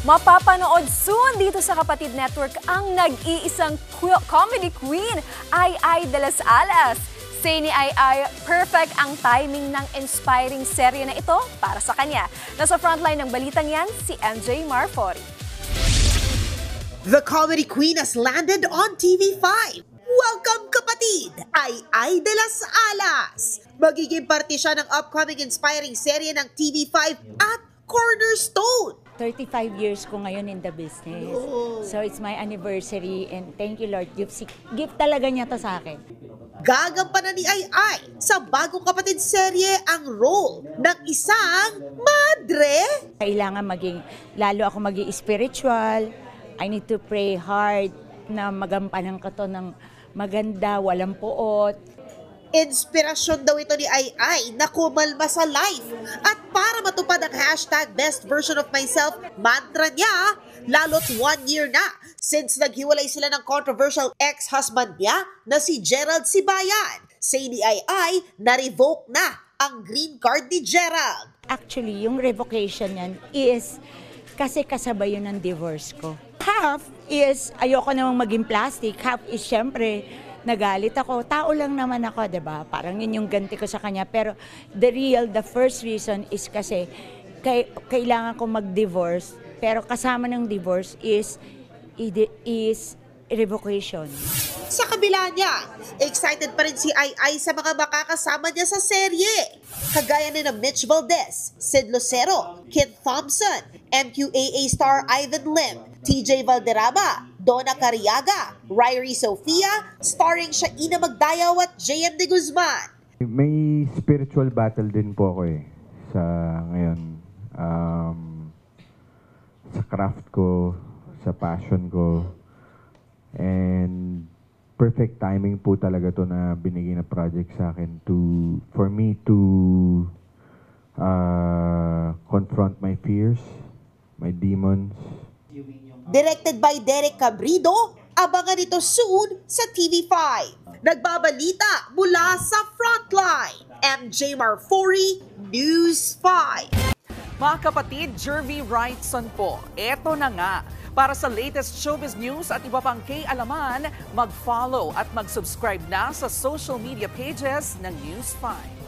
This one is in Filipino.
Mapapanood soon dito sa Kapatid Network ang nag-iisang comedy queen, Ai de las Alas. Say ni Ai, perfect ang timing ng inspiring serye na ito para sa kanya. Nasa frontline ng balitang yan, si MJ Marfori. The comedy queen has landed on TV5. Welcome kapatid, Ai de las Alas. Magiging parte siya ng upcoming inspiring serye ng TV5 at Cornerstone. 35 years ko ngayon in the business. So it's my anniversary and thank you Lord. Gift talaga niya to sa akin. Gagampanan ni Ai sa bagong kapatid serye ang role ng isang madre. Kailangan lalo ako maging spiritual. I need to pray hard na magampanan ko to ng maganda, walang puot. Inspirasyon daw ito ni Ai na kumalma sa life. At para matupad ang hashtag best version of myself mantra niya, lalo't 1 year na since naghiwalay sila ng controversial ex-husband niya na si Gerald Sibayan. Say ni Ai, na-revoke na ang green card ni Gerald. Actually, yung revocation yan is kasi kasabay yun ng divorce ko. Half is ayoko namang maging plastic, half is syempre nagalit ako. Tao lang naman ako, 'di ba? Parang yun yung ganti ko sa kanya. Pero the first reason is kasi kailangan ko mag-divorce. Pero kasama ng divorce is revocation. Sa kabila niya, excited pa rin si Ai sa mga makakasama niya sa serye. Kagaya ni na Mitch Valdez, Sid Lucero, Kit Thompson, MQAA star Ivan Lim, TJ Valderrama, Donna Cariaga, Ryrie Sofia, starring Shaina Magdayaw at JM De Guzman. May spiritual battle din po ako sa ngayon. Sa craft ko, sa passion ko. And perfect timing po talaga to na binigay na project sa akin for me to confront my fears, my demons. Directed by Derek Cabrido, abangan ito soon sa TV5. Nagbabalita mula sa Frontline, MJ Marfori, News 5. Mga kapatid, Jervy Wrightson po, eto na nga. Para sa latest showbiz news at iba pang K-alaman, mag-follow at mag-subscribe na sa social media pages ng News 5.